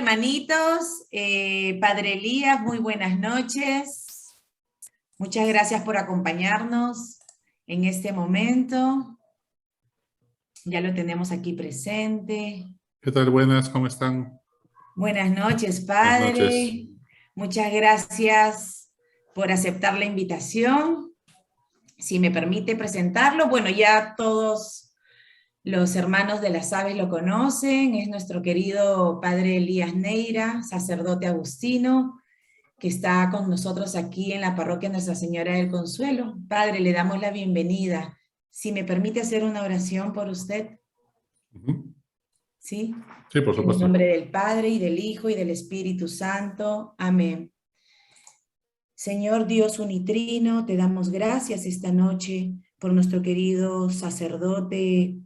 hermanitos. Padre Elías, muy buenas noches. Muchas gracias por acompañarnos en este momento. Ya lo tenemos aquí presente. ¿Qué tal? Buenas, ¿cómo están? Buenas noches, Buenas noches. Padre. Muchas gracias por aceptar la invitación. Si me permite presentarlo, bueno, ya todos los hermanos de las aves lo conocen, es nuestro querido Padre Elías Neira, sacerdote agustino, que está con nosotros aquí en la parroquia Nuestra Señora del Consuelo. Padre, le damos la bienvenida. Si me permite hacer una oración por usted. ¿Sí? Sí, por En el supuesto. nombre del Padre, y del Hijo, y del Espíritu Santo. Amén. Señor Dios unitrino, te damos gracias esta noche por nuestro querido sacerdote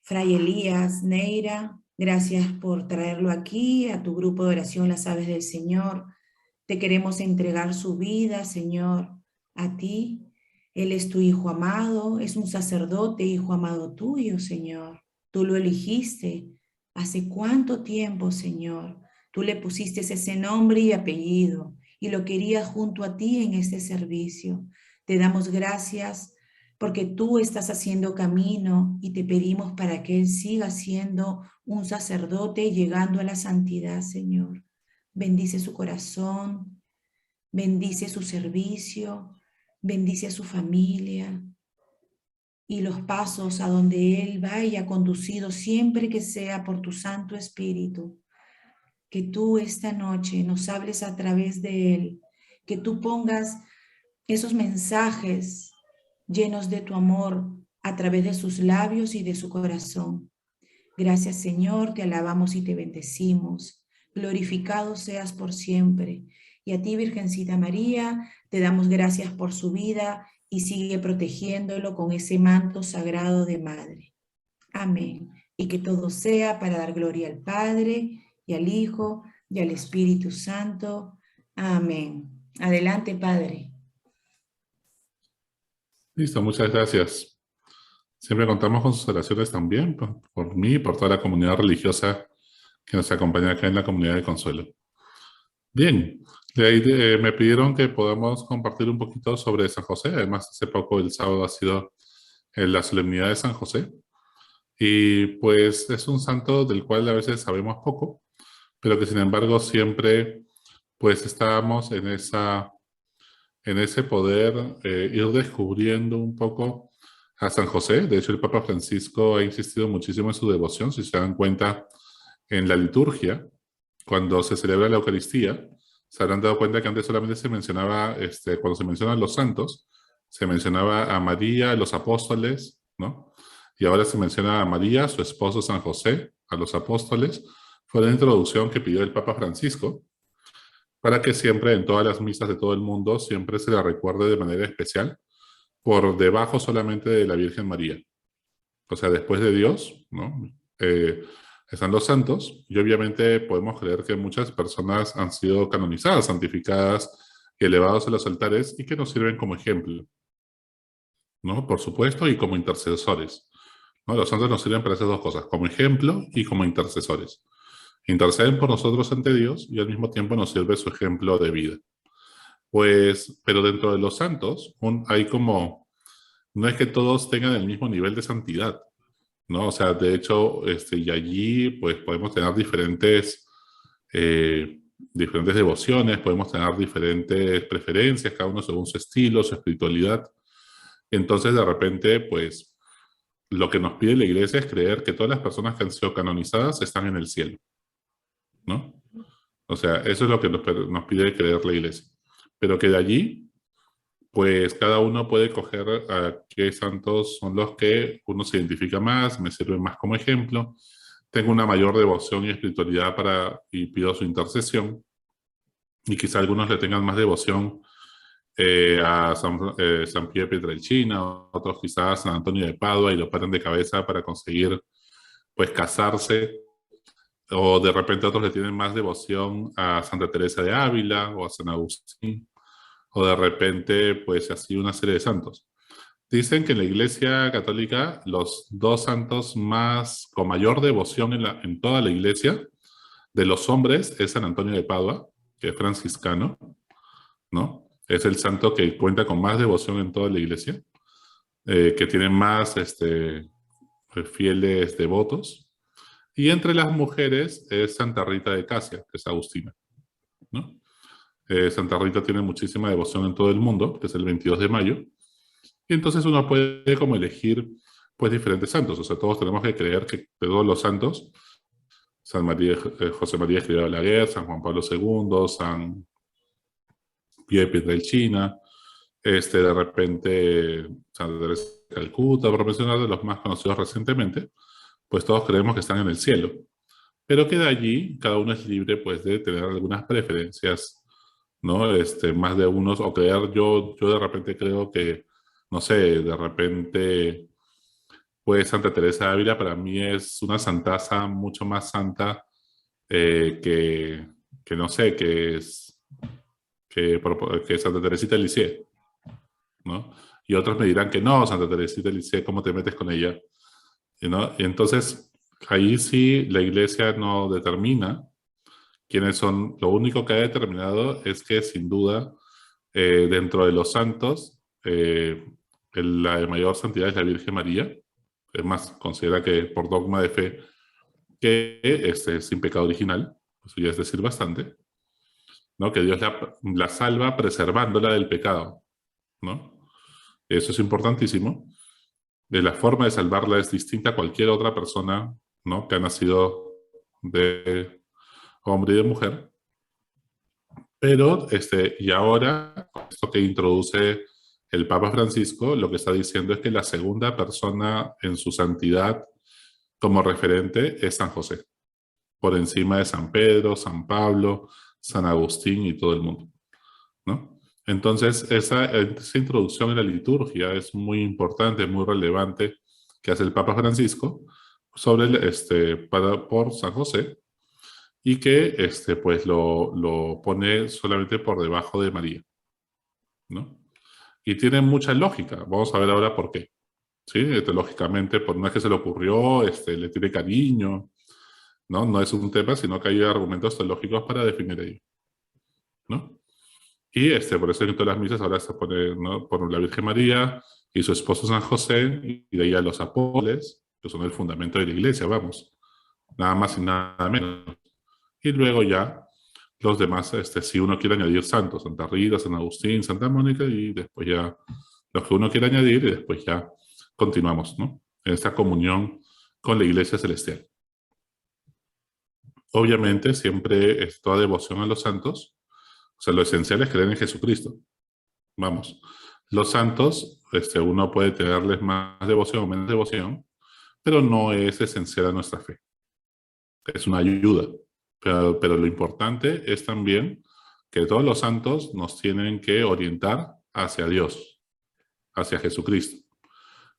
Fray Elías Neira. Gracias por traerlo aquí a tu grupo de oración Las Aves del Señor. Te queremos entregar su vida, Señor, a ti. Él es tu hijo amado, es un sacerdote, hijo amado tuyo, Señor. Tú lo elegiste. ¿Hace cuánto tiempo, Señor? Tú le pusiste ese nombre y apellido y lo querías junto a ti en este servicio. Te damos gracias porque tú estás haciendo camino y te pedimos para que Él siga siendo un sacerdote llegando a la santidad, Señor. Bendice su corazón, bendice su servicio, bendice a su familia y los pasos a donde Él vaya conducido siempre que sea por tu Santo Espíritu. Que tú esta noche nos hables a través de Él, que tú pongas esos mensajes llenos de tu amor a través de sus labios y de su corazón. Gracias, Señor, te alabamos y te bendecimos. Glorificado seas por siempre. Y a ti, Virgencita María, te damos gracias por su vida y sigue protegiéndolo con ese manto sagrado de madre. Amén. Y que todo sea para dar gloria al Padre y al Hijo y al Espíritu Santo. Amén. Adelante, Padre. Listo, muchas gracias. Siempre contamos con sus oraciones también, por mí y por toda la comunidad religiosa que nos acompaña acá en la comunidad de Consuelo. Bien, de ahí me pidieron que podamos compartir un poquito sobre San José. Además, hace poco, el sábado, ha sido la solemnidad de San José. Y pues es un santo del cual a veces sabemos poco, pero que sin embargo siempre pues estábamos en ese poder ir descubriendo un poco a San José. De hecho, el Papa Francisco ha insistido muchísimo en su devoción. Si se dan cuenta, en la liturgia, cuando se celebra la Eucaristía, se habrán dado cuenta que antes solamente se mencionaba, cuando se mencionan los santos, se mencionaba a María, a los apóstoles, ¿no? Y ahora se menciona a María, su esposo San José, a los apóstoles. Fue la introducción que pidió el Papa Francisco, para que siempre en todas las misas de todo el mundo siempre se la recuerde de manera especial, por debajo solamente de la Virgen María. O sea, después de Dios, ¿no? Están los santos, y obviamente podemos creer que muchas personas han sido canonizadas, santificadas y elevadas a los altares, y que nos sirven como ejemplo, ¿no? Por supuesto, y como intercesores, ¿no? Los santos nos sirven para esas dos cosas, como ejemplo y como intercesores. Interceden por nosotros ante Dios y al mismo tiempo nos sirve su ejemplo de vida. Pues, pero dentro de los santos hay como, no es que todos tengan el mismo nivel de santidad, ¿no? O sea, de hecho, y allí pues podemos tener diferentes devociones, podemos tener diferentes preferencias, cada uno según su estilo, su espiritualidad. Entonces, de repente, pues, lo que nos pide la Iglesia es creer que todas las personas que han sido canonizadas están en el cielo, ¿no? O sea, eso es lo que nos pide creer la Iglesia. Pero que de allí, pues cada uno puede coger a qué santos son los que uno se identifica más, me sirven más como ejemplo, tengo una mayor devoción y espiritualidad y pido su intercesión, y quizá algunos le tengan más devoción a San Pío de Pietrelcina, otros quizás a San Antonio de Padua y lo paren de cabeza para conseguir pues casarse, o de repente otros le tienen más devoción a Santa Teresa de Ávila o a San Agustín, o de repente pues así una serie de santos. Dicen que en la Iglesia Católica los dos santos con mayor devoción en toda la Iglesia De los hombres es San Antonio de Padua, que es franciscano, ¿no? Es el santo que cuenta con más devoción en toda la iglesia, que tiene más fieles devotos. Y entre las mujeres es Santa Rita de Casia, que es agustina, ¿no? Santa Rita tiene muchísima devoción en todo el mundo, que es el 22 de mayo. Y entonces uno puede como elegir pues diferentes santos. O sea, todos tenemos que creer que de todos los santos, San María, José María Escrivá de Balaguer, San Juan Pablo II, San Pío de Pietrelcina, de repente Santa Teresa de Calcuta, por mencionar de los más conocidos recientemente, pues todos creemos que están en el cielo. Pero que de allí cada uno es libre pues de tener algunas preferencias, ¿no? Más de unos, o creer, yo de repente creo que, no sé, de repente, pues Santa Teresa de Ávila para mí es una santaza mucho más santa que no sé, que Santa Teresita de Lisieux, ¿no? Y otros me dirán que no, Santa Teresita de Lisieux, ¿cómo te metes con ella? ¿No? Y entonces, ahí sí la iglesia no determina quiénes son. Lo único que ha determinado es que, sin duda, dentro de los santos, la de mayor santidad es la Virgen María. Es más, considera que por dogma de fe que es sin pecado original, eso ya es decir bastante, ¿no? Que Dios la salva preservándola del pecado, ¿no? Eso es importantísimo. La forma de salvarla es distinta a cualquier otra persona, ¿no? Que ha nacido de hombre y de mujer. Pero, y ahora, con esto que introduce el Papa Francisco, lo que está diciendo es que la segunda persona en su santidad como referente es San José, por encima de San Pedro, San Pablo, San Agustín y todo el mundo, ¿no? Entonces, esa introducción en la liturgia es muy importante, muy relevante, que hace el Papa Francisco sobre por San José, y que pues lo pone solamente por debajo de María, ¿no? Y tiene mucha lógica. Vamos a ver ahora por qué. ¿Sí? Lógicamente, por no es que se le ocurrió, le tiene cariño, ¿no? No es un tema, sino que hay argumentos teológicos para definir ello, ¿no? Y por eso en todas las misas ahora se pone, ¿no? Por la Virgen María y su esposo San José, y de ahí a los apóstoles, que son el fundamento de la iglesia, vamos. Nada más y nada menos. Y luego ya los demás, si uno quiere añadir santos, Santa Rita, San Agustín, Santa Mónica, y después ya los que uno quiere añadir, y después ya continuamos, ¿no? En esta comunión con la Iglesia Celestial. Obviamente, siempre es toda devoción a los santos. O sea, lo esencial es creer en Jesucristo. Vamos. Los santos, uno puede tenerles más devoción o menos devoción, pero no es esencial a nuestra fe. Es una ayuda. Pero lo importante es también que todos los santos nos tienen que orientar hacia Dios, hacia Jesucristo.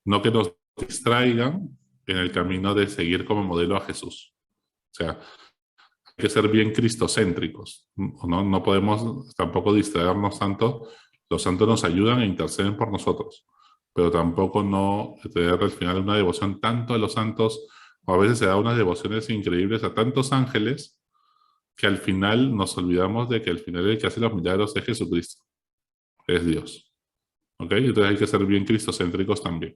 No que nos distraigan en el camino de seguir como modelo a Jesús. O sea, hay que ser bien cristocéntricos. No, no podemos tampoco distraernos tanto. Los santos nos ayudan e interceden por nosotros, pero tampoco no tener al final una devoción tanto a los santos, o a veces se da unas devociones increíbles a tantos ángeles, que al final nos olvidamos de que al final el que hace los milagros es Jesucristo, es Dios. ¿Ok? Entonces hay que ser bien cristocéntricos también.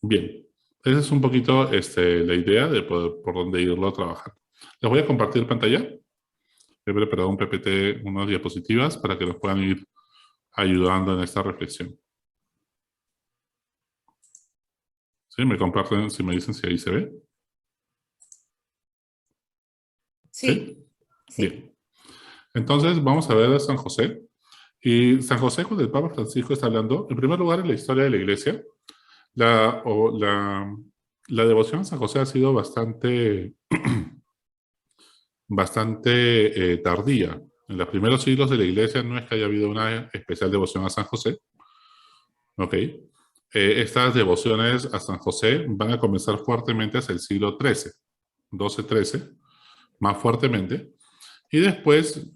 Bien, esa es un poquito la idea de por dónde irlo a trabajar. Les voy a compartir pantalla. He preparado un PPT, unas diapositivas para que nos puedan ir ayudando en esta reflexión. ¿Sí? Me comparten, si me dicen si ahí se ve. Sí. Sí. Bien. Entonces vamos a ver a San José. Y San José, cuando el Papa Francisco está hablando, en primer lugar, en la historia de la Iglesia, la devoción a San José ha sido bastante, bastante tardía. En los primeros siglos de la Iglesia no es que haya habido una especial devoción a San José. ¿Ok? Estas devociones a San José van a comenzar fuertemente hacia el siglo XIII, XII-XIII, más fuertemente. Y después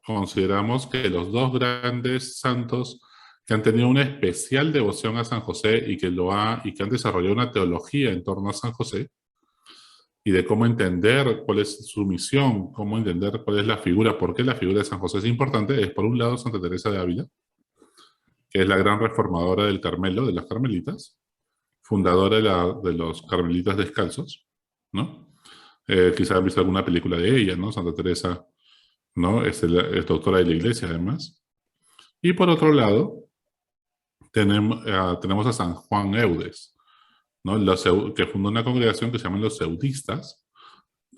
consideramos que los dos grandes santos que han tenido una especial devoción a San José y que han desarrollado una teología en torno a San José, y de cómo entender cuál es su misión, cómo entender cuál es la figura, por qué la figura de San José es importante, es por un lado Santa Teresa de Ávila, que es la gran reformadora del Carmelo, de las Carmelitas, fundadora de los Carmelitas Descalzos, ¿no? Quizás han visto alguna película de ella, ¿no? Santa Teresa, ¿no? Es doctora de la Iglesia, además. Y por otro lado, tenemos a San Juan Eudes, ¿no? Que fundó una congregación que se llaman los Eudistas,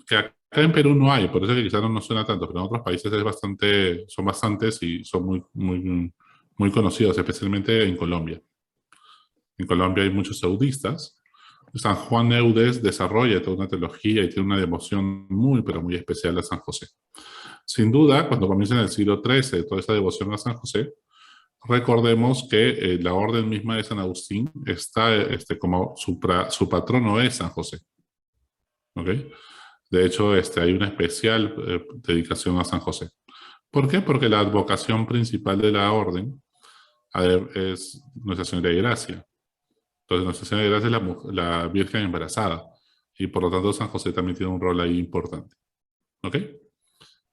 que acá en Perú no hay, por eso que quizás no nos suena tanto, pero en otros países son bastantes y son muy conocidos, especialmente en Colombia. En Colombia hay muchos eudistas. San Juan Eudes desarrolla toda una teología y tiene una devoción muy, pero muy especial a San José. Sin duda, cuando comienza en el siglo XIII toda esa devoción a San José, recordemos que la orden misma de San Agustín está como su patrono es San José. ¿Ok? De hecho, hay una especial dedicación a San José. ¿Por qué? Porque la advocación principal de la orden es Nuestra Señora de Gracia. Entonces, Nuestra Señora de Gracia es la Virgen embarazada. Y por lo tanto, San José también tiene un rol ahí importante. ¿Ok?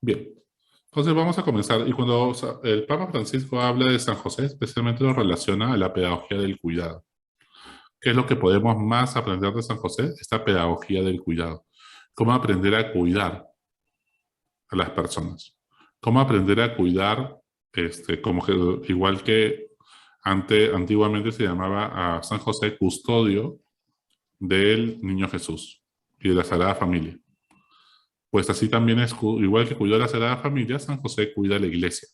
Bien. Entonces, vamos a comenzar. Y cuando el Papa Francisco habla de San José, especialmente lo relaciona a la pedagogía del cuidado. ¿Qué es lo que podemos más aprender de San José? Esta pedagogía del cuidado. Cómo aprender a cuidar a las personas. Cómo aprender a cuidar, igual que antiguamente se llamaba a San José custodio del niño Jesús y de la Sagrada Familia. Pues así también es, igual que cuidó a la Sagrada Familia, San José cuida a la iglesia.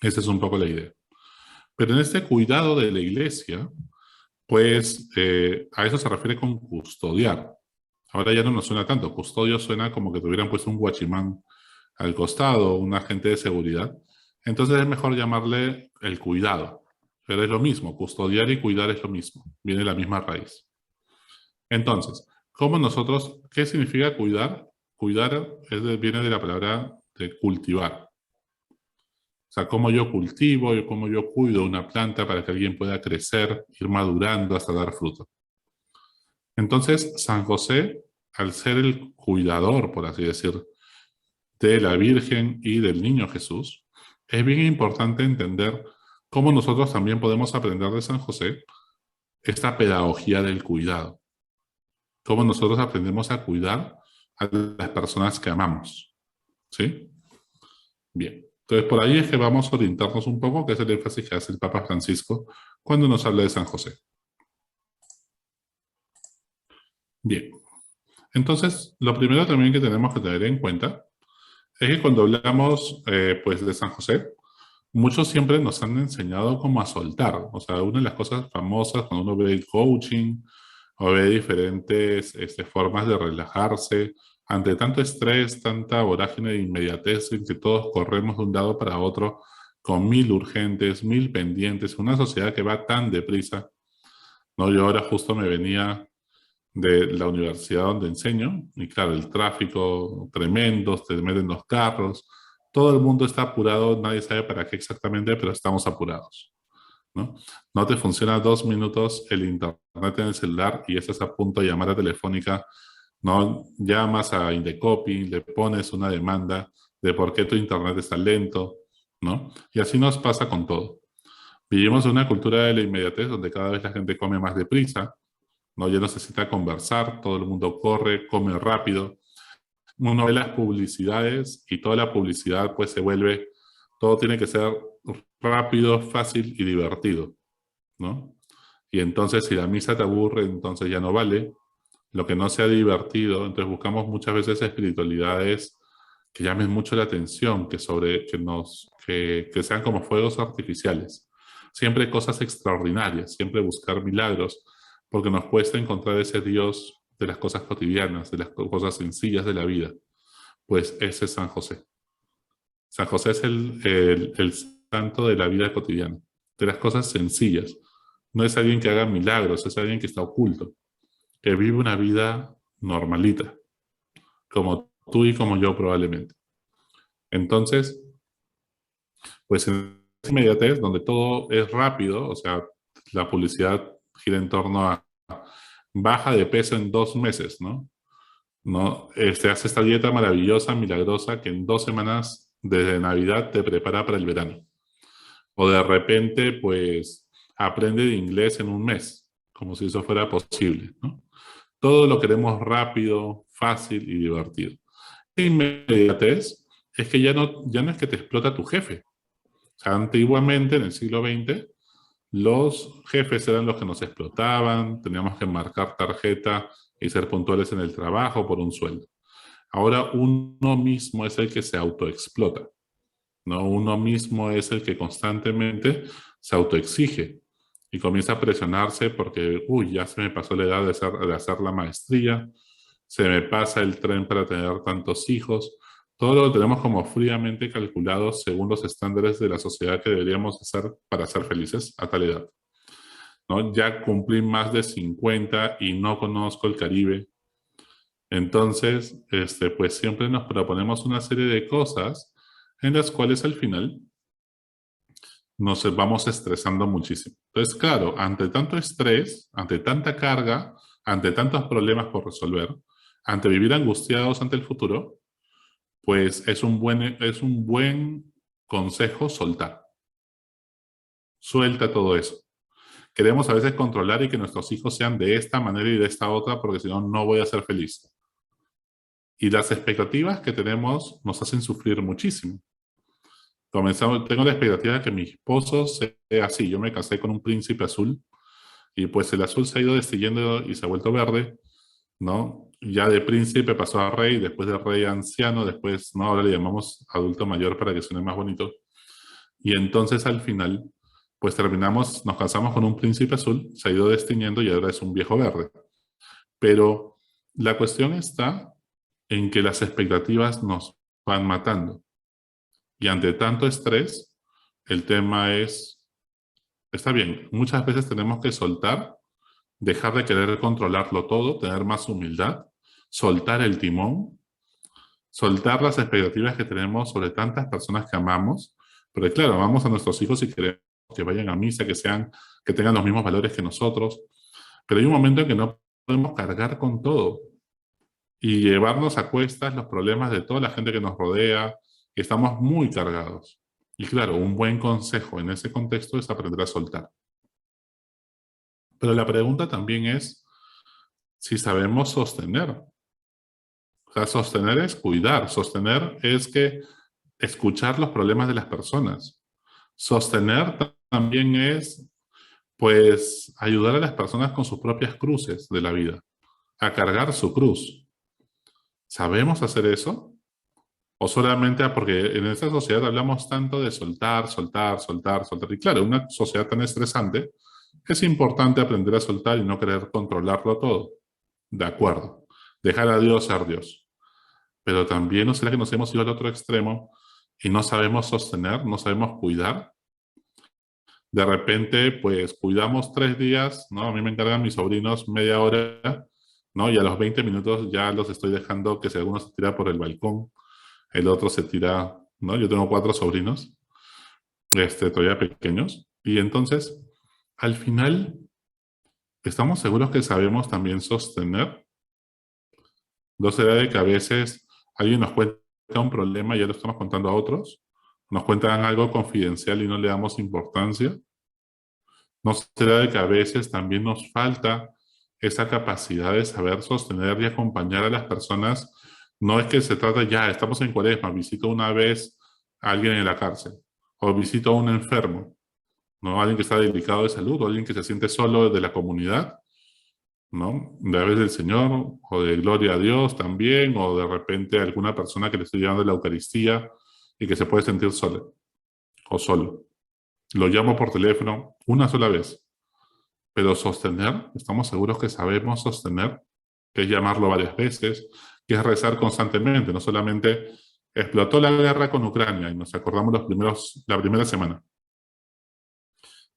Esa es un poco la idea. Pero en este cuidado de la iglesia, pues a eso se refiere con custodiar. Ahora ya no nos suena tanto. Custodio suena como que tuvieran puesto un guachimán al costado, un agente de seguridad. Entonces es mejor llamarle el cuidado. Pero es lo mismo, custodiar y cuidar es lo mismo. Viene la misma raíz. Entonces, ¿qué significa cuidar? Cuidar viene de la palabra de cultivar. O sea, cómo yo cultivo y cómo yo cuido una planta para que alguien pueda crecer, ir madurando hasta dar fruto. Entonces, San José, al ser el cuidador, por así decir, de la Virgen y del Niño Jesús, es bien importante entender cómo nosotros también podemos aprender de San José esta pedagogía del cuidado. Cómo nosotros aprendemos a cuidar a las personas que amamos. ¿Sí? Bien. Entonces, por ahí es que vamos a orientarnos un poco, que es el énfasis que hace el Papa Francisco cuando nos habla de San José. Bien. Entonces, lo primero también que tenemos que tener en cuenta es que cuando hablamos pues de San José, muchos siempre nos han enseñado cómo a soltar. O sea, una de las cosas famosas cuando uno ve el coaching o ve diferentes formas de relajarse ante tanto estrés, tanta vorágine de inmediatez en que todos corremos de un lado para otro con 1000 urgentes, 1000 pendientes, una sociedad que va tan deprisa. ¿No? Yo ahora justo me venía de la universidad donde enseño, y claro, el tráfico tremendo, te meten los carros, todo el mundo está apurado, nadie sabe para qué exactamente, pero estamos apurados, ¿no? No te funciona 2 minutos el internet en el celular y estás a punto de llamar a Telefónica, ¿no? Llamas a Indecopi, le pones una demanda de por qué tu internet está lento, ¿no? Y así nos pasa con todo. Vivimos en una cultura de la inmediatez donde cada vez la gente come más deprisa, ¿no? Ya no necesita conversar, todo el mundo corre, come rápido. Uno ve las publicidades y toda la publicidad pues se vuelve, todo tiene que ser rápido, fácil y divertido, ¿no? Y entonces si la misa te aburre, entonces ya no vale. Lo que no sea divertido, entonces buscamos muchas veces espiritualidades que llamen mucho la atención, que sean como fuegos artificiales. Siempre cosas extraordinarias, siempre buscar milagros, porque nos cuesta encontrar ese Dios de las cosas cotidianas, de las cosas sencillas de la vida. Pues ese es San José. San José es el santo de la vida cotidiana, de las cosas sencillas. No es alguien que haga milagros, es alguien que está oculto, que vive una vida normalita, como tú y como yo probablemente. Entonces, pues en esa inmediatez, donde todo es rápido, o sea, la publicidad gira en torno a baja de peso en 2 meses, ¿no? ¿No? Hace esta dieta maravillosa, milagrosa, que en 2 semanas desde Navidad te prepara para el verano. O de repente, pues, aprende de inglés en un mes, como si eso fuera posible, ¿no? Todo lo queremos rápido, fácil y divertido. La inmediatez es que ya no es que te explota tu jefe. O sea, antiguamente, en el siglo XX, los jefes eran los que nos explotaban, teníamos que marcar tarjeta y ser puntuales en el trabajo por un sueldo. Ahora uno mismo es el que se autoexplota, ¿no? Uno mismo es el que constantemente se autoexige y comienza a presionarse porque, uy, ya se me pasó la edad de hacer la maestría, se me pasa el tren para tener tantos hijos. Todo lo tenemos como fríamente calculado según los estándares de la sociedad que deberíamos hacer para ser felices a tal edad, ¿no? Ya cumplí más de 50 y no conozco el Caribe. Entonces, pues siempre nos proponemos una serie de cosas en las cuales al final nos vamos estresando muchísimo. Entonces, claro, ante tanto estrés, ante tanta carga, ante tantos problemas por resolver, ante vivir angustiados ante el futuro, pues es un buen consejo soltar. Suelta todo eso. Queremos a veces controlar y que nuestros hijos sean de esta manera y de esta otra, porque si no, no voy a ser feliz. Y las expectativas que tenemos nos hacen sufrir muchísimo. Tengo la expectativa de que mi esposo sea así. Yo me casé con un príncipe azul y pues el azul se ha ido destillando y se ha vuelto verde, ¿no? Ya de príncipe pasó a rey, después de rey a anciano, después, ¿no? Ahora le llamamos adulto mayor para que suene más bonito. Y entonces al final, pues nos casamos con un príncipe azul, se ha ido destiñendo y ahora es un viejo verde. Pero la cuestión está en que las expectativas nos van matando. Y ante tanto estrés, el tema está bien, muchas veces tenemos que soltar, dejar de querer controlarlo todo, tener más humildad, soltar el timón, soltar las expectativas que tenemos sobre tantas personas que amamos, pero claro, amamos a nuestros hijos y queremos que vayan a misa, que tengan los mismos valores que nosotros, pero hay un momento en que no podemos cargar con todo y llevarnos a cuestas los problemas de toda la gente que nos rodea, que estamos muy cargados. Y claro, un buen consejo en ese contexto es aprender a soltar. Pero la pregunta también es si sabemos sostener. O sea, sostener es cuidar, sostener es que escuchar los problemas de las personas. Sostener también es, pues, ayudar a las personas con sus propias cruces de la vida, a cargar su cruz. ¿Sabemos hacer eso? O solamente porque en esta sociedad hablamos tanto de soltar, soltar, soltar, soltar. Y claro, en una sociedad tan estresante, es importante aprender a soltar y no querer controlarlo todo. De acuerdo. Dejar a Dios ser Dios. Pero también, ¿no será que nos hemos ido al otro extremo y no sabemos sostener, no sabemos cuidar? De repente, pues cuidamos 3 días, ¿no? A mí me encargan mis sobrinos media hora, ¿no? Y a los 20 minutos ya los estoy dejando que si alguno se tira por el balcón, el otro se tira, ¿no? Yo tengo 4 sobrinos, todavía pequeños, y entonces, al final, ¿estamos seguros que sabemos también sostener? ¿No será de que a veces alguien nos cuenta un problema y ya lo estamos contando a otros? ¿Nos cuentan algo confidencial y no le damos importancia? ¿No será de que a veces también nos falta esa capacidad de saber sostener y acompañar a las personas? No es que se trata ya, estamos en Cuaresma, visito una vez a alguien en la cárcel, o visito a un enfermo, ¿no? Alguien que está delicado de salud, o alguien que se siente solo de la comunidad, ¿no? De la vez del Señor, o de gloria a Dios también, o de repente alguna persona que le estoy llevando la Eucaristía y que se puede sentir sola o solo. Lo llamo por teléfono una sola vez, pero sostener, estamos seguros que sabemos sostener, que es llamarlo varias veces, que es rezar constantemente, no solamente explotó la guerra con Ucrania y nos acordamos la primera semana.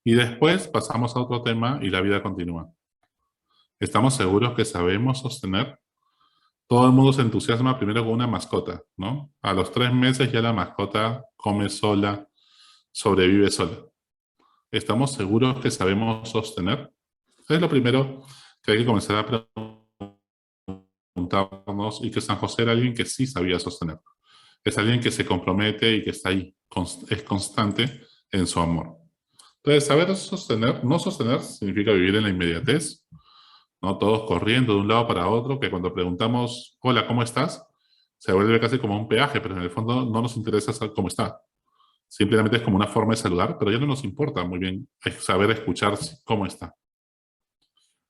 Y después pasamos a otro tema y la vida continúa. Estamos seguros que sabemos sostener. Todo el mundo se entusiasma primero con una mascota, ¿no? A los 3 meses ya la mascota come sola, sobrevive sola. ¿Estamos seguros que sabemos sostener? Es lo primero que hay que comenzar a preguntarnos y que San José era alguien que sí sabía sostener. Es alguien que se compromete y que está ahí, es constante en su amor. Entonces, saber sostener, no sostener significa vivir en la inmediatez, ¿no? Todos corriendo de un lado para otro, que cuando preguntamos, hola, ¿cómo estás? Se vuelve casi como un peaje, pero en el fondo no nos interesa saber cómo está. Simplemente es como una forma de saludar, pero ya no nos importa muy bien saber escuchar cómo está.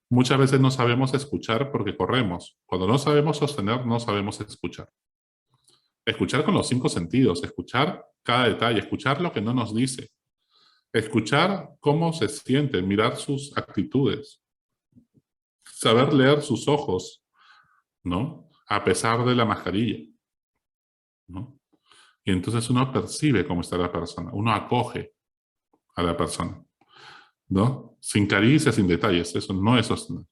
Muchas veces no sabemos escuchar porque corremos. Cuando no sabemos sostener, no sabemos escuchar. Escuchar con los 5 sentidos, escuchar cada detalle, escuchar lo que no nos dice, escuchar cómo se siente, mirar sus actitudes, saber leer sus ojos, ¿no? A pesar de la mascarilla, ¿no? Y entonces uno percibe cómo está la persona, uno acoge a la persona, ¿no? Sin caricias, sin detalles, eso no es sostener,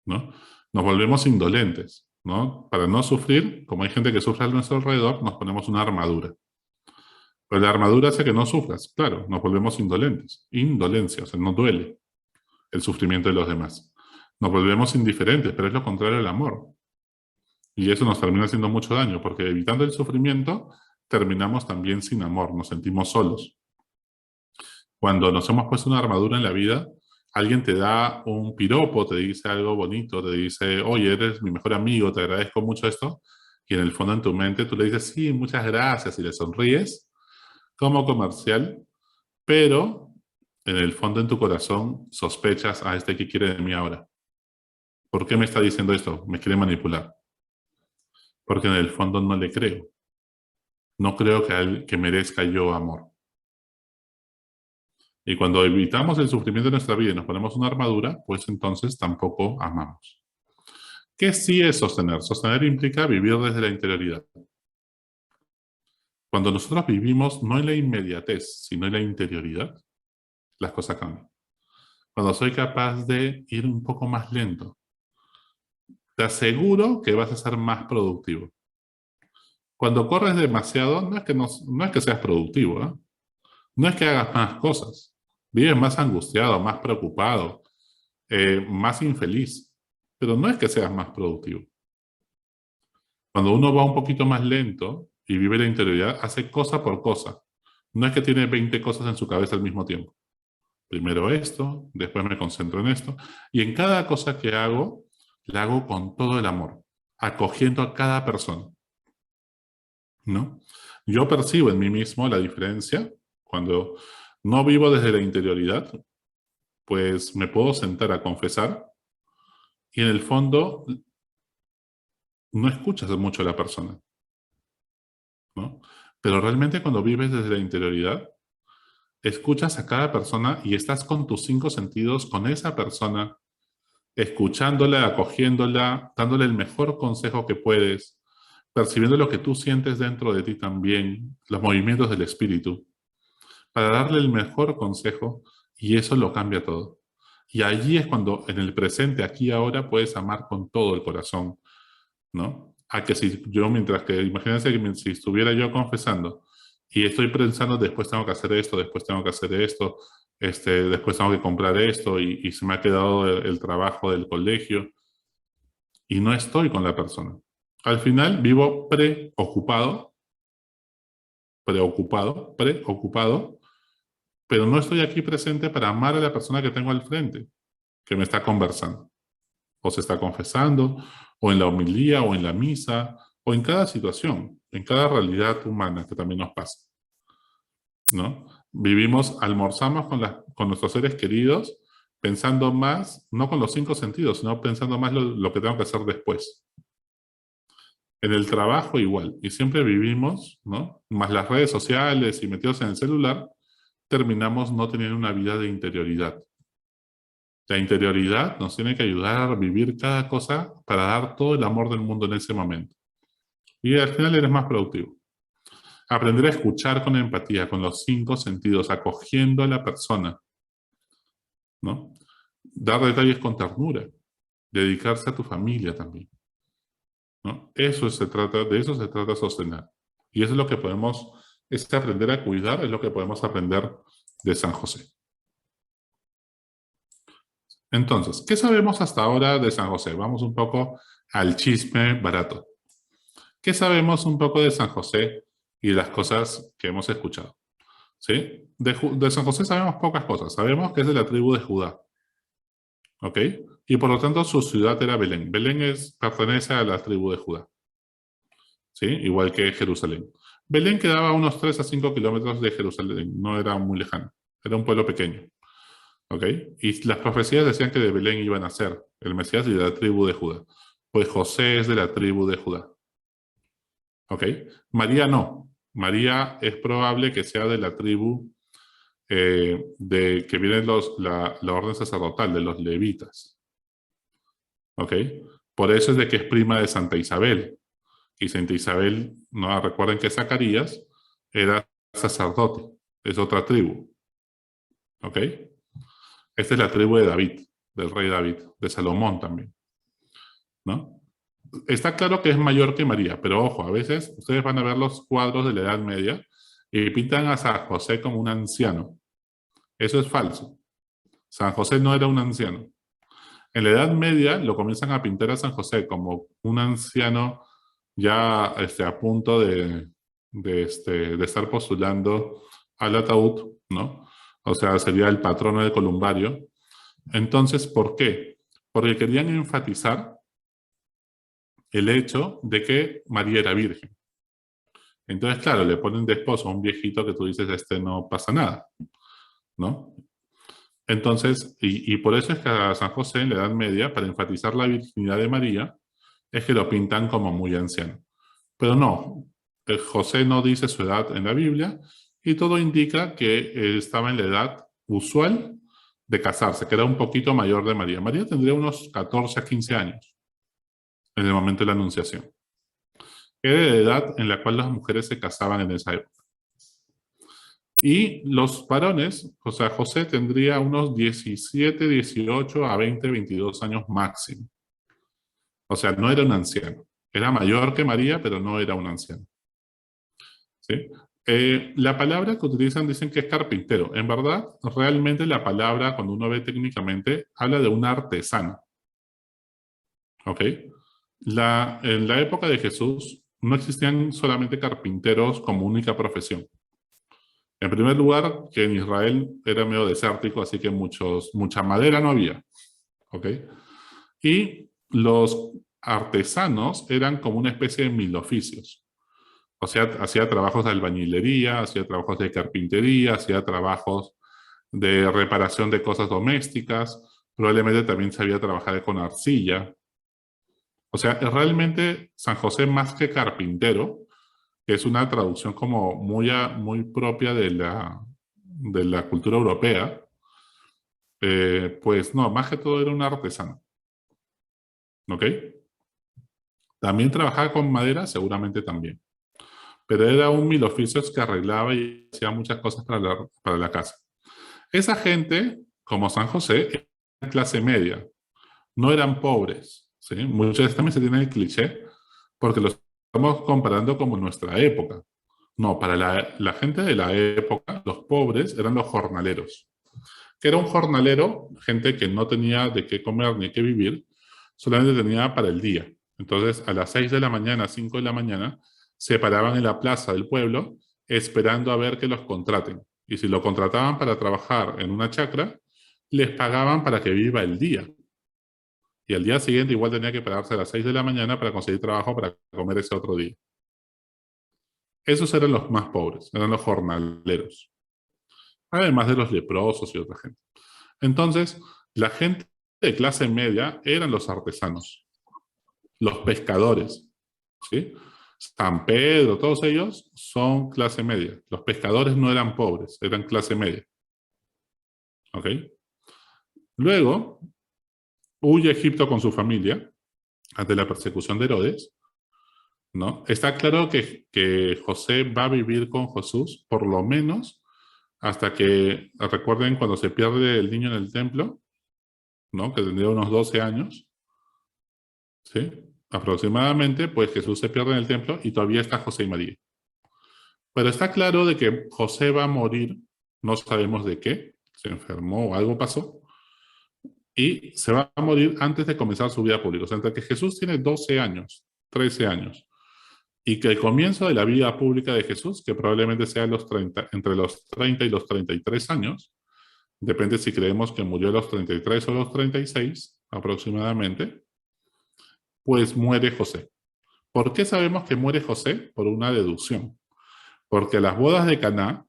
¿no? Nos volvemos indolentes, ¿no? Para no sufrir, como hay gente que sufre a nuestro alrededor, nos ponemos una armadura. Pero la armadura hace que no sufras, claro, nos volvemos indolentes. Indolencia, o sea, no duele el sufrimiento de los demás. Nos volvemos indiferentes, pero es lo contrario del amor. Y eso nos termina haciendo mucho daño, porque evitando el sufrimiento, terminamos también sin amor, nos sentimos solos. Cuando nos hemos puesto una armadura en la vida, alguien te da un piropo, te dice algo bonito, te dice, oye, eres mi mejor amigo, te agradezco mucho esto, y en el fondo en tu mente tú le dices, sí, muchas gracias, y le sonríes, como comercial, pero en el fondo en tu corazón sospechas a este que quiere de mí ahora. ¿Por qué me está diciendo esto? Me quiere manipular. Porque en el fondo no le creo. No creo que merezca yo amor. Y cuando evitamos el sufrimiento de nuestra vida y nos ponemos una armadura, pues entonces tampoco amamos. ¿Qué sí es sostener? Sostener implica vivir desde la interioridad. Cuando nosotros vivimos no en la inmediatez, sino en la interioridad, las cosas cambian. Cuando soy capaz de ir un poco más lento, te aseguro que vas a ser más productivo. Cuando corres demasiado, no es que seas productivo, ¿eh? No es que hagas más cosas. Vives más angustiado, más preocupado, más infeliz. Pero no es que seas más productivo. Cuando uno va un poquito más lento y vive la interioridad, hace cosa por cosa. No es que tiene 20 cosas en su cabeza al mismo tiempo. Primero esto, después me concentro en esto. Y en cada cosa que hago, la hago con todo el amor, acogiendo a cada persona, ¿no? Yo percibo en mí mismo la diferencia cuando no vivo desde la interioridad, pues me puedo sentar a confesar y en el fondo no escuchas mucho a la persona, ¿no? Pero realmente cuando vives desde la interioridad, escuchas a cada persona y estás con tus 5 sentidos con esa persona, escuchándola, acogiéndola, dándole el mejor consejo que puedes, percibiendo lo que tú sientes dentro de ti también, los movimientos del espíritu, para darle el mejor consejo y eso lo cambia todo. Y allí es cuando en el presente, aquí y ahora, puedes amar con todo el corazón, ¿no? A que si yo, mientras que, imagínense que si estuviera yo confesando y estoy pensando, después tengo que hacer esto, después tengo que hacer esto, después tengo que comprar esto y se me ha quedado el trabajo del colegio y no estoy con la persona. Al final vivo preocupado, pero no estoy aquí presente para amar a la persona que tengo al frente, que me está conversando, o se está confesando, o en la homilía, o en la misa, o en cada situación, en cada realidad humana que también nos pasa, ¿no? Vivimos, almorzamos con nuestros seres queridos, pensando más, no con los 5 sentidos, sino pensando más lo que tengo que hacer después. En el trabajo igual, y siempre vivimos, ¿no? Más las redes sociales y metidos en el celular, terminamos no teniendo una vida de interioridad. La interioridad nos tiene que ayudar a vivir cada cosa para dar todo el amor del mundo en ese momento. Y al final eres más productivo. Aprender a escuchar con empatía, con los 5 sentidos, acogiendo a la persona, ¿no? Dar detalles con ternura, dedicarse a tu familia también, ¿no? De eso se trata sostener. Y eso es lo que podemos, aprender a cuidar, es lo que podemos aprender de San José. Entonces, ¿qué sabemos hasta ahora de San José? Vamos un poco al chisme barato. ¿Qué sabemos un poco de San José y las cosas que hemos escuchado? ¿Sí? De San José sabemos pocas cosas. Sabemos que es de la tribu de Judá, ¿ok? Y por lo tanto su ciudad era Belén. Belén pertenece a la tribu de Judá, ¿sí? Igual que Jerusalén. Belén quedaba a unos 3 a 5 kilómetros de Jerusalén, no era muy lejano, era un pueblo pequeño, ¿ok? Y las profecías decían que de Belén iban a ser el Mesías y de la tribu de Judá. Pues José es de la tribu de Judá, ¿ok? María no. María es probable que sea de la tribu de que viene la orden sacerdotal de los levitas, ¿ok? Por eso es de que es prima de Santa Isabel. Y Santa Isabel, no recuerden que Zacarías era sacerdote, es otra tribu, ¿ok? Esta es la tribu de David, del rey David, de Salomón también, ¿no? Está claro que es mayor que María, pero ojo, a veces ustedes van a ver los cuadros de la Edad Media y pintan a San José como un anciano. Eso es falso. San José no era un anciano. En la Edad Media lo comienzan a pintar a San José como un anciano ya a punto de estar postulando al ataúd, ¿no? O sea, sería el patrono de Columbario. Entonces, ¿por qué? Porque querían enfatizar el hecho de que María era virgen. Entonces, claro, le ponen de esposo a un viejito que tú dices, no pasa nada, ¿no? Entonces, y por eso es que a San José en la Edad Media, para enfatizar la virginidad de María, es que lo pintan como muy anciano. Pero no, José no dice su edad en la Biblia y todo indica que estaba en la edad usual de casarse, que era un poquito mayor de María. María tendría unos 14 a 15 años en el momento de la Anunciación. Era la edad en la cual las mujeres se casaban en esa época. Y los varones, o sea, José tendría unos 17, 18 a 20, 22 años máximo. O sea, no era un anciano. Era mayor que María, pero no era un anciano. ¿Sí? La palabra que utilizan dicen que es carpintero. En verdad, realmente la palabra, cuando uno ve técnicamente, habla de un artesano. ¿Ok? En la época de Jesús no existían solamente carpinteros como única profesión. En primer lugar, que en Israel era medio desértico, así que mucha madera no había. ¿Ok? Y los artesanos eran como una especie de mil oficios. O sea, hacía trabajos de albañilería, hacía trabajos de carpintería, hacía trabajos de reparación de cosas domésticas, probablemente también sabía trabajar con arcilla. O sea, realmente San José más que carpintero, que es una traducción como muy propia de la cultura europea, pues no, más que todo era un artesano. ¿Ok? También trabajaba con madera, seguramente también. Pero era un mil oficios que arreglaba y hacía muchas cosas para la casa. Esa gente, como San José, era clase media, no eran pobres. ¿Sí? Muchas veces también se tiene el cliché porque lo estamos comparando como nuestra época. No, para la gente de la época, los pobres eran los jornaleros. Que era un jornalero, gente que no tenía de qué comer ni qué vivir, solamente tenía para el día. Entonces, a las 6 de la mañana, 5 de la mañana, se paraban en la plaza del pueblo esperando a ver que los contraten. Y si lo contrataban para trabajar en una chacra, les pagaban para que viva el día. Y al día siguiente igual tenía que pararse a las 6 de la mañana para conseguir trabajo para comer ese otro día. Esos eran los más pobres, eran los jornaleros. Además de los leprosos y otra gente. Entonces, la gente de clase media eran los artesanos, los pescadores, ¿sí? San Pedro, todos ellos son clase media. Los pescadores no eran pobres, eran clase media. ¿Ok? Luego, huye a Egipto con su familia ante la persecución de Herodes, ¿no? Está claro que José va a vivir con Jesús por lo menos hasta que, recuerden cuando se pierde el niño en el templo, ¿no? Que tendría unos 12 años, ¿sí? Aproximadamente, pues Jesús se pierde en el templo y todavía está José y María. Pero está claro de que José va a morir, no sabemos de qué, se enfermó o algo pasó, y se va a morir antes de comenzar su vida pública. O sea, entre que Jesús tiene 12 años, 13 años, y que el comienzo de la vida pública de Jesús, que probablemente sea entre los 30 y los 33 años, depende si creemos que murió a los 33 o los 36 aproximadamente, pues muere José. ¿Por qué sabemos que muere José? Por una deducción. Porque a las bodas de Caná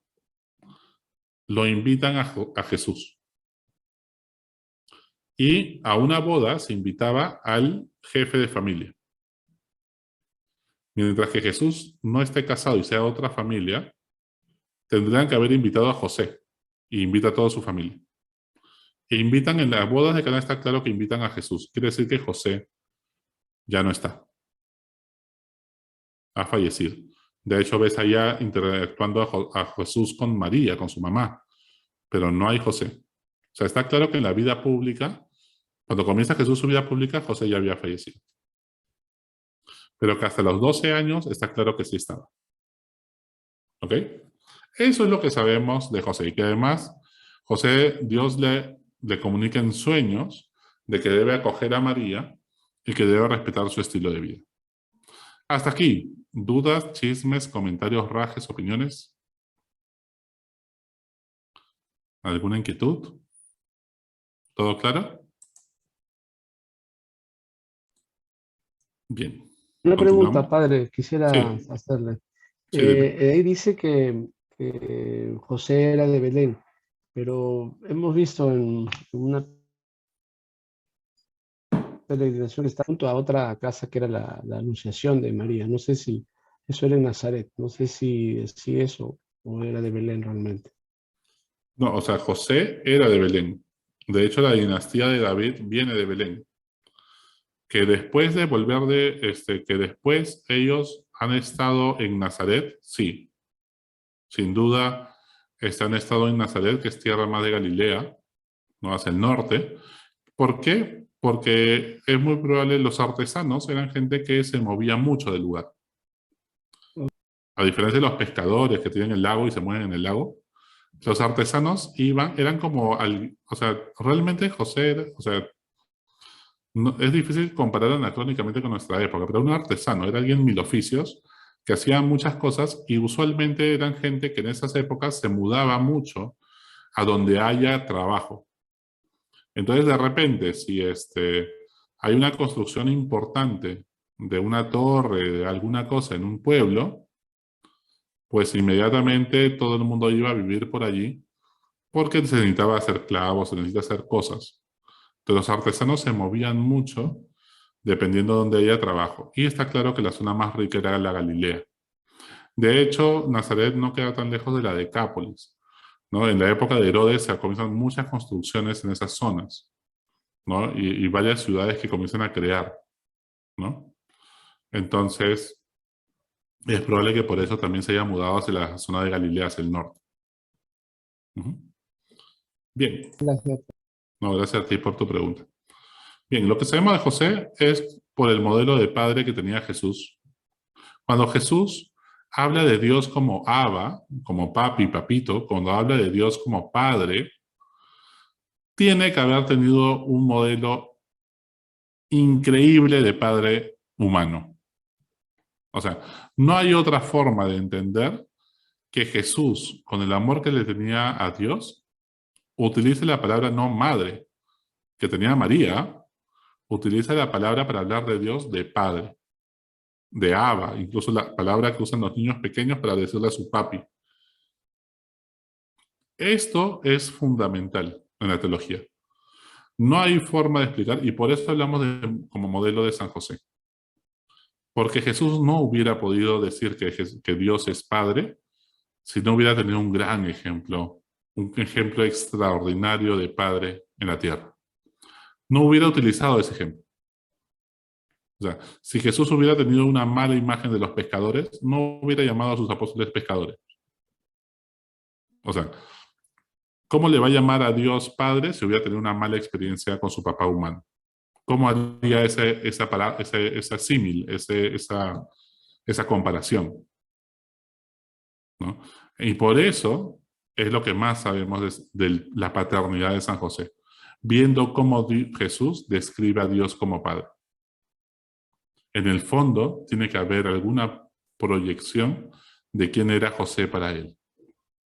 lo invitan a Jesús. Y a una boda se invitaba al jefe de familia. Mientras que Jesús no esté casado y sea otra familia, tendrían que haber invitado a José. Y invita a toda su familia. E invitan en las bodas de Caná, está claro que invitan a Jesús. Quiere decir que José ya no está. Ha fallecido. De hecho, ves allá interactuando a Jesús con María, con su mamá. Pero no hay José. O sea, está claro que en la vida pública, cuando comienza Jesús su vida pública, José ya había fallecido. Pero que hasta los 12 años está claro que sí estaba. ¿Ok? Eso es lo que sabemos de José. Y que además, José, Dios le comunica en sueños de que debe acoger a María y que debe respetar su estilo de vida. Hasta aquí. ¿Dudas, chismes, comentarios, rajes, opiniones? ¿Alguna inquietud? ¿Todo claro? Bien. Una pregunta, ¿Continuamos? padre, quisiera Sí, hacerle. sí, dime. Ahí dice que José era de Belén, pero hemos visto en una peregrinación que está junto a otra casa que era la Anunciación de María. No sé si eso era en Nazaret, no sé si eso o era de Belén realmente. No, o sea, José era de Belén. De hecho, la dinastía de David viene de Belén. Que después de volver que después ellos han estado en Nazaret, sí. Sin duda, han estado en Nazaret, que es tierra más de Galilea, no hacia el norte. ¿Por qué? Porque es muy probable, los artesanos eran gente que se movía mucho del lugar. A diferencia de los pescadores que tienen el lago y se mueven en el lago, los artesanos eran como, o sea, realmente José, o sea, es difícil comparar anacrónicamente con nuestra época, pero un artesano era alguien mil oficios que hacía muchas cosas y usualmente eran gente que en esas épocas se mudaba mucho a donde haya trabajo. Entonces, de repente, si hay una construcción importante de una torre, de alguna cosa en un pueblo, pues inmediatamente todo el mundo iba a vivir por allí porque se necesitaba hacer clavos, se necesita hacer cosas. Entonces, los artesanos se movían mucho dependiendo de dónde haya trabajo. Y está claro que la zona más rica era la Galilea. De hecho, Nazaret no queda tan lejos de la Decápolis, ¿no? En la época de Herodes se comienzan muchas construcciones en esas zonas, ¿no? Y varias ciudades que comienzan a crear, ¿no? Entonces, es probable que por eso también se haya mudado hacia la zona de Galilea, hacia el norte. Ujú. Bien. Gracias. No, gracias a ti por tu pregunta. Bien, lo que sabemos de José es por el modelo de padre que tenía Jesús. Cuando Jesús habla de Dios como Abba, como papi, papito, cuando habla de Dios como padre, tiene que haber tenido un modelo increíble de padre humano. O sea, no hay otra forma de entender que Jesús, con el amor que le tenía a Dios, utilice la palabra no madre, que tenía a María, utiliza la palabra para hablar de Dios de padre, de Abba, incluso la palabra que usan los niños pequeños para decirle a su papi. Esto es fundamental en la teología. No hay forma de explicar, y por eso hablamos como modelo de San José. Porque Jesús no hubiera podido decir que Dios es Padre si no hubiera tenido un gran ejemplo, un ejemplo extraordinario de Padre en la tierra. No hubiera utilizado ese ejemplo. O sea, si Jesús hubiera tenido una mala imagen de los pescadores, no hubiera llamado a sus apóstoles pescadores. O sea, ¿cómo le va a llamar a Dios Padre si hubiera tenido una mala experiencia con su papá humano? ¿Cómo haría esa símil, esa comparación? ¿No? Y por eso es lo que más sabemos de la paternidad de San José. viendo cómo Jesús describe a Dios como Padre. En el fondo, tiene que haber alguna proyección de quién era José para él,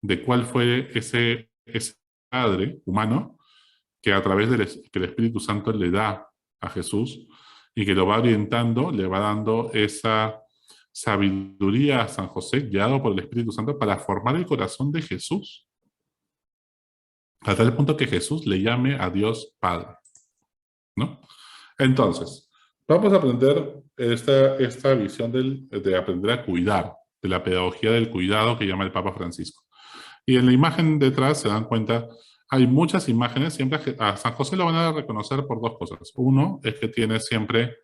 de cuál fue ese padre humano que a través que el Espíritu Santo le da a Jesús y que lo va orientando, le va dando esa sabiduría a San José, guiado por el Espíritu Santo, para formar el corazón de Jesús, a tal punto que Jesús le llame a Dios Padre, ¿no? Entonces, vamos a aprender esta visión de aprender a cuidar, de la pedagogía del cuidado que llama el Papa Francisco. Y en la imagen detrás se dan cuenta, hay muchas imágenes, siempre a San José lo van a reconocer por dos cosas. Uno es que tiene siempre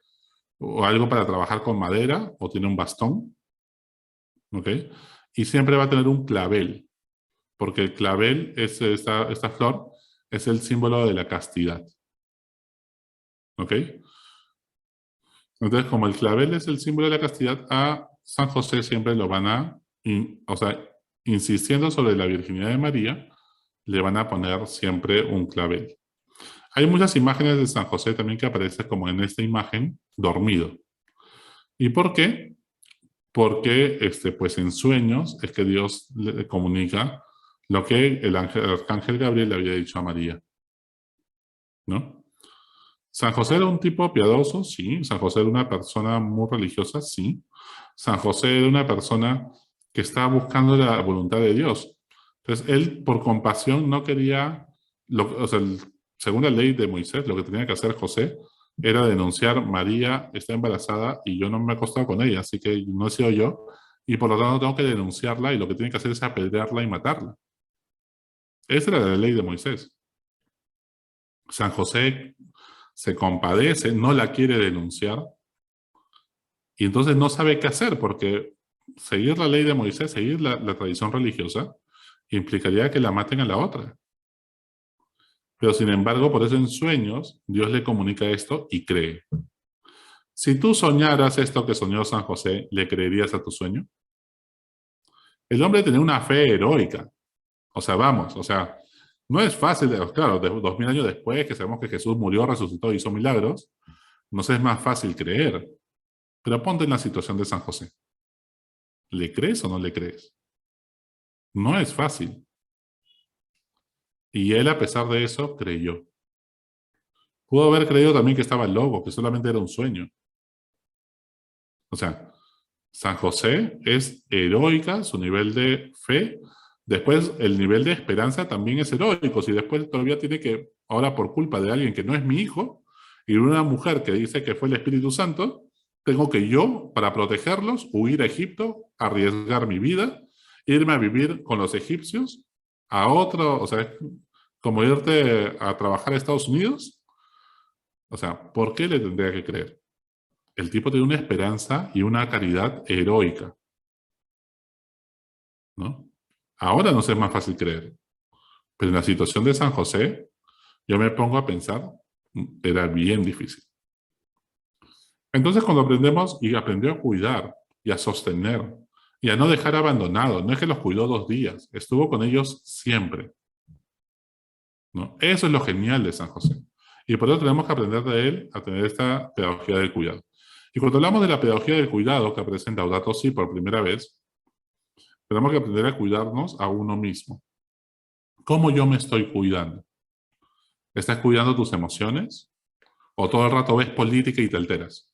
o algo para trabajar con madera, o tiene un bastón, ¿ok? Y siempre va a tener un clavel, porque el clavel, esta flor, es el símbolo de la castidad, ¿ok? Entonces, como el clavel es el símbolo de la castidad, a San José siempre lo van a, insistiendo sobre la virginidad de María, le van a poner siempre un clavel. Hay muchas imágenes de San José también que aparecen como en esta imagen, dormido. ¿Y por qué? Porque pues en sueños es que Dios le comunica lo que el arcángel Gabriel le había dicho a María, ¿no? San José era un tipo piadoso, sí. San José era una persona muy religiosa, sí. San José era una persona que estaba buscando la voluntad de Dios. Entonces, él, por compasión, no quería, según la ley de Moisés, lo que tenía que hacer José era denunciar: María está embarazada y yo no me he acostado con ella, así que no he sido yo, y por lo tanto tengo que denunciarla, y lo que tiene que hacer es apedrearla y matarla. Esa era la ley de Moisés. San José se compadece, no la quiere denunciar, y entonces no sabe qué hacer, porque seguir la ley de Moisés, seguir la tradición religiosa, implicaría que la maten a la otra. Pero sin embargo, por eso en sueños, Dios le comunica esto y cree. Si tú soñaras esto que soñó San José, ¿le creerías a tu sueño? El hombre tenía una fe heroica. No es fácil, claro, 2000 años después, que sabemos que Jesús murió, resucitó y hizo milagros, nos es más fácil creer. Pero ponte en la situación de San José. ¿Le crees o no le crees? No es fácil. Y él, a pesar de eso, creyó. Pudo haber creído también que estaba loco, que solamente era un sueño. O sea, San José es heroica, su nivel de fe. Después, el nivel de esperanza también es heroico. Si después todavía tiene que, ahora por culpa de alguien que no es mi hijo, y una mujer que dice que fue el Espíritu Santo, tengo que yo, para protegerlos, huir a Egipto, arriesgar mi vida, irme a vivir con los egipcios, a otro, es como irte a trabajar a Estados Unidos. ¿Por qué le tendría que creer? El tipo tiene una esperanza y una caridad heroica, ¿no? Ahora nos es más fácil creer, pero en la situación de San José, yo me pongo a pensar, era bien difícil. Entonces, cuando aprendemos, y aprendió a cuidar y a sostener y a no dejar abandonados, no es que los cuidó 2 días, estuvo con ellos siempre, ¿no? Eso es lo genial de San José. Y por eso tenemos que aprender de él a tener esta pedagogía del cuidado. Y cuando hablamos de la pedagogía del cuidado, que aparece en Laudato Si por primera vez, tenemos que aprender a cuidarnos a uno mismo. ¿Cómo yo me estoy cuidando? ¿Estás cuidando tus emociones? ¿O todo el rato ves política y te alteras?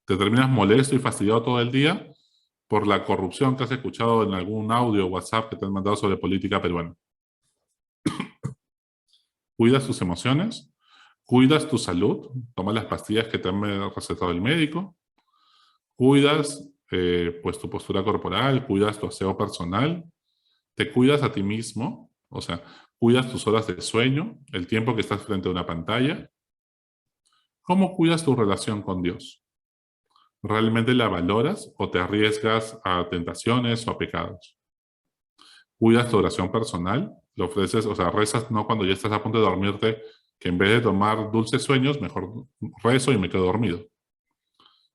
¿Te terminas molesto y fastidiado todo el día por la corrupción que has escuchado en algún audio o WhatsApp que te han mandado sobre política peruana? ¿Cuidas tus emociones? ¿Cuidas tu salud? ¿Tomas las pastillas que te han recetado el médico? ¿Cuidas pues tu postura corporal? ¿Cuidas tu aseo personal? ¿Te cuidas a ti mismo? ¿Cuidas tus horas de sueño? ¿El tiempo que estás frente a una pantalla? ¿Cómo cuidas tu relación con Dios? ¿Realmente la valoras o te arriesgas a tentaciones o a pecados? ¿Cuidas tu oración personal? ¿Lo ofreces, rezas no cuando ya estás a punto de dormirte, que en vez de tomar dulces sueños, mejor rezo y me quedo dormido?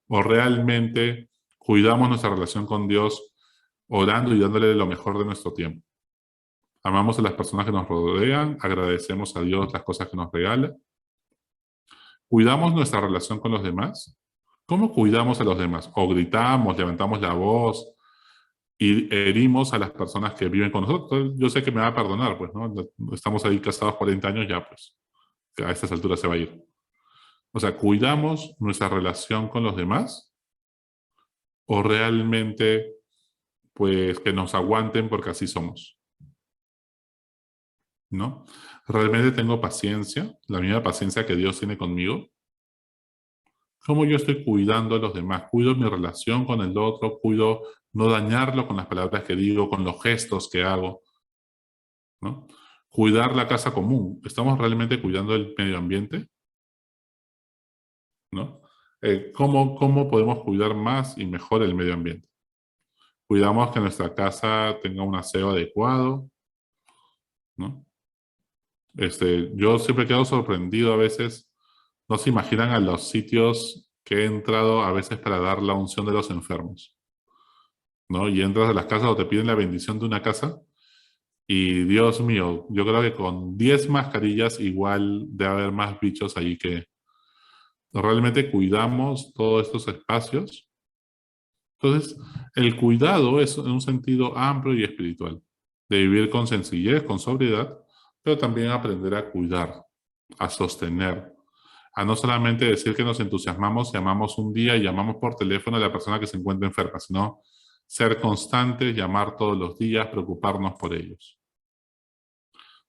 ¿O realmente cuidamos nuestra relación con Dios orando y dándole lo mejor de nuestro tiempo? Amamos a las personas que nos rodean, agradecemos a Dios las cosas que nos regala. ¿Cuidamos nuestra relación con los demás? ¿Cómo cuidamos a los demás? O gritamos, levantamos la voz y herimos a las personas que viven con nosotros. Yo sé que me va a perdonar, pues, ¿no? Estamos ahí casados 40 años, ya, pues, que a estas alturas se va a ir. O sea, ¿cuidamos nuestra relación con los demás? ¿O realmente, pues, que nos aguanten porque así somos? ¿No? ¿Realmente tengo paciencia? La misma paciencia que Dios tiene conmigo. ¿Cómo yo estoy cuidando a los demás? Cuido mi relación con el otro, cuido no dañarlo con las palabras que digo, con los gestos que hago, ¿no? Cuidar la casa común. ¿Estamos realmente cuidando el medio ambiente? ¿No? ¿Cómo podemos cuidar más y mejor el medio ambiente? Cuidamos que nuestra casa tenga un aseo adecuado, ¿no? Yo siempre quedo sorprendido a veces. No se imaginan a los sitios que he entrado a veces para dar la unción de los enfermos, ¿no? Y entras a las casas o te piden la bendición de una casa y Dios mío, yo creo que con 10 mascarillas igual debe haber más bichos ahí que realmente cuidamos todos estos espacios. Entonces, el cuidado es en un sentido amplio y espiritual, de vivir con sencillez, con sobriedad, pero también aprender a cuidar, a sostener, a no solamente decir que nos entusiasmamos y amamos un día y llamamos por teléfono a la persona que se encuentra enferma, sino ser constantes, llamar todos los días, preocuparnos por ellos.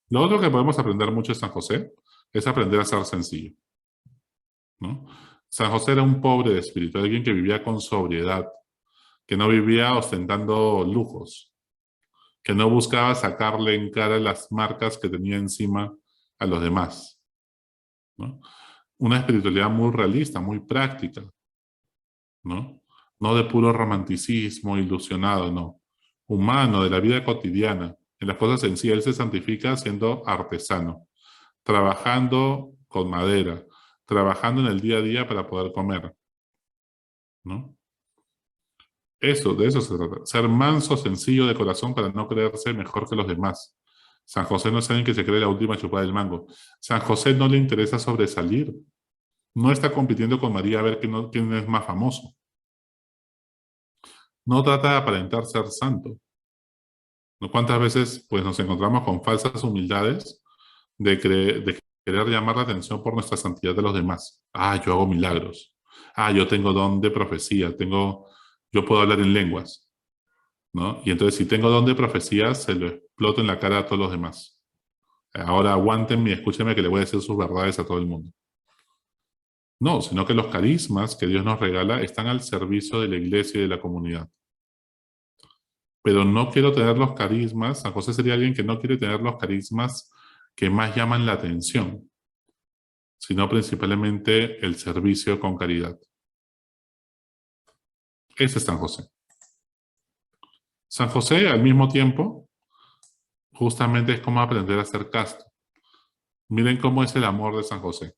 Lo otro que podemos aprender mucho de San José es aprender a ser sencillo, ¿no? San José era un pobre de espíritu, alguien que vivía con sobriedad, que no vivía ostentando lujos, que no buscaba sacarle en cara las marcas que tenía encima a los demás, ¿no? Una espiritualidad muy realista, muy práctica, ¿no? No de puro romanticismo ilusionado, no. Humano, de la vida cotidiana. En las cosas sencillas, él se santifica siendo artesano, trabajando con madera, trabajando en el día a día para poder comer, ¿no? Eso, de eso se trata. Ser manso, sencillo de corazón para no creerse mejor que los demás. San José no es alguien que se cree la última chupada del mango. San José no le interesa sobresalir. No está compitiendo con María a ver quién es más famoso. No trata de aparentar ser santo. ¿No? ¿Cuántas veces pues, nos encontramos con falsas humildades de querer llamar la atención por nuestra santidad de los demás? Ah, yo hago milagros. Ah, yo tengo don de profecía. Yo puedo hablar en lenguas, ¿no? Y entonces si tengo don de profecía, se lo exploto en la cara a todos los demás. Ahora aguántenme y escúchenme que le voy a decir sus verdades a todo el mundo. No, sino que los carismas que Dios nos regala están al servicio de la iglesia y de la comunidad. Pero no quiero tener los carismas, San José sería alguien que no quiere tener los carismas que más llaman la atención, sino principalmente el servicio con caridad. Ese es San José. San José, al mismo tiempo, justamente es como aprender a ser casto. Miren cómo es el amor de San José.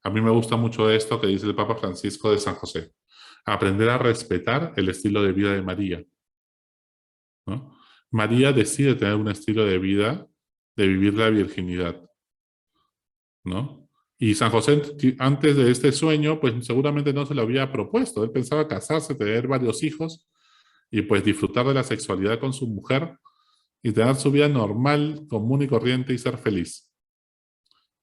A mí me gusta mucho esto que dice el Papa Francisco de San José. Aprender a respetar el estilo de vida de María, ¿no? María decide tener un estilo de vida de vivir la virginidad, ¿no? Y San José, antes de este sueño, pues seguramente no se lo había propuesto. Él pensaba casarse, tener varios hijos y pues disfrutar de la sexualidad con su mujer y tener su vida normal, común y corriente y ser feliz.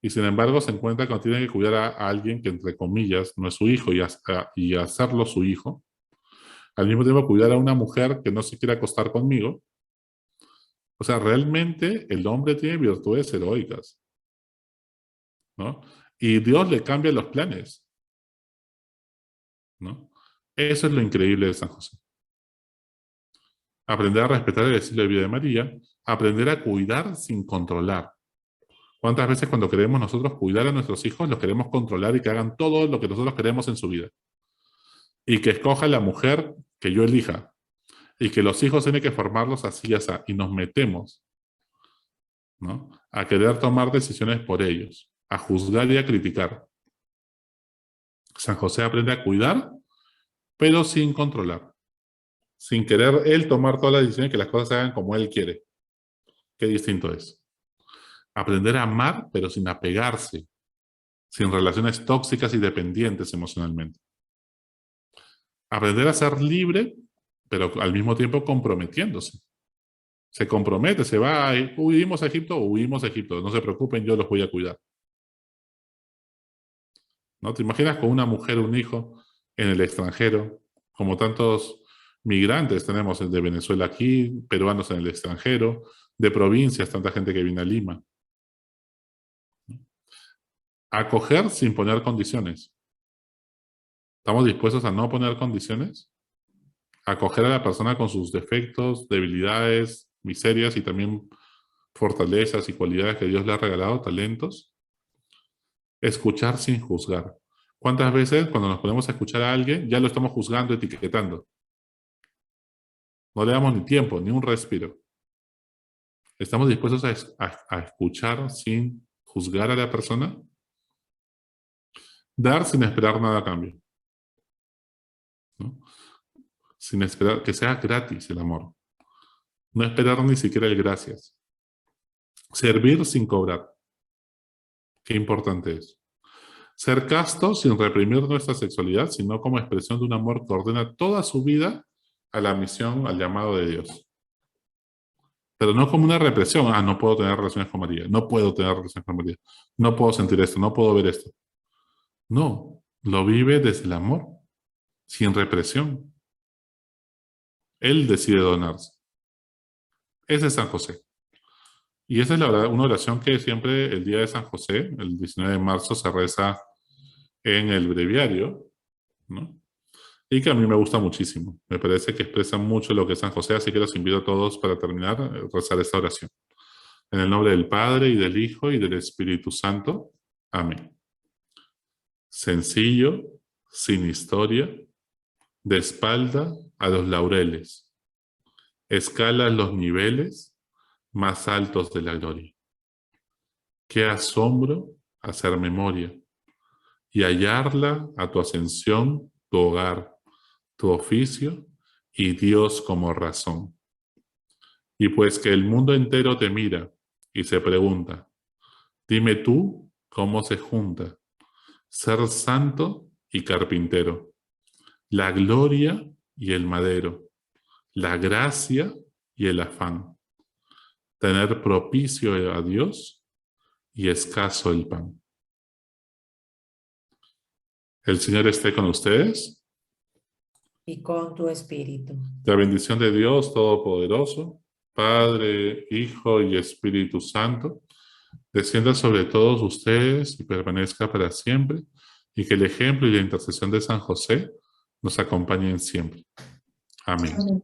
Y sin embargo se encuentra que tiene que cuidar a alguien que, entre comillas, no es su hijo y hacerlo su hijo. Al mismo tiempo cuidar a una mujer que no se quiere acostar conmigo. O sea, realmente el hombre tiene virtudes heroicas, ¿no? Y Dios le cambia los planes, ¿no? Eso es lo increíble de San José. Aprender a respetar el estilo de vida de María, aprender a cuidar sin controlar. ¿Cuántas veces cuando queremos nosotros cuidar a nuestros hijos, los queremos controlar y que hagan todo lo que nosotros queremos en su vida? Y que escoja la mujer que yo elija. Y que los hijos tienen que formarlos así y así. Y nos metemos, ¿no? A querer tomar decisiones por ellos, a juzgar y a criticar. San José aprende a cuidar, pero sin controlar. Sin querer él tomar todas las decisiones, que las cosas se hagan como él quiere. Qué distinto es. Aprender a amar, pero sin apegarse, sin relaciones tóxicas y dependientes emocionalmente. Aprender a ser libre, pero al mismo tiempo comprometiéndose. Se compromete, se va, huimos a Egipto, huimos a Egipto. No se preocupen, yo los voy a cuidar. ¿No? ¿Te imaginas con una mujer, un hijo en el extranjero, como tantos migrantes tenemos de Venezuela aquí, peruanos en el extranjero, de provincias, tanta gente que viene a Lima? Acoger sin poner condiciones. ¿Estamos dispuestos a no poner condiciones? Acoger a la persona con sus defectos, debilidades, miserias y también fortalezas y cualidades que Dios le ha regalado, talentos. Escuchar sin juzgar. ¿Cuántas veces cuando nos ponemos a escuchar a alguien ya lo estamos juzgando, etiquetando? No le damos ni tiempo, ni un respiro. ¿Estamos dispuestos a escuchar sin juzgar a la persona? Dar sin esperar nada a cambio, ¿no? Sin esperar, que sea gratis el amor. No esperar ni siquiera el gracias. Servir sin cobrar. Qué importante es. Ser casto sin reprimir nuestra sexualidad, sino como expresión de un amor que ordena toda su vida a la misión, al llamado de Dios. Pero no como una represión. Ah, no puedo tener relaciones con María. No puedo tener relaciones con María. No puedo sentir esto. No puedo ver esto. No, lo vive desde el amor, sin represión. Él decide donarse. Ese es San José. Y esa es una oración que siempre el día de San José, el 19 de marzo, se reza en el breviario, ¿no? Y que a mí me gusta muchísimo. Me parece que expresa mucho lo que es San José, así que los invito a todos para terminar a rezar esta oración. En el nombre del Padre, y del Hijo, y del Espíritu Santo. Amén. Sencillo, sin historia, de espalda a los laureles. Escala los niveles más altos de la gloria. Qué asombro hacer memoria y hallarla a tu ascensión, tu hogar, tu oficio y Dios como razón. Y pues que el mundo entero te mira y se pregunta, dime tú cómo se junta ser santo y carpintero, la gloria y el madero, la gracia y el afán, tener propicio a Dios y escaso el pan. El Señor esté con ustedes. Y con tu espíritu. La bendición de Dios Todopoderoso, Padre, Hijo y Espíritu Santo, descienda sobre todos ustedes y permanezca para siempre, y que el ejemplo y la intercesión de San José nos acompañen siempre. Amén. Amén.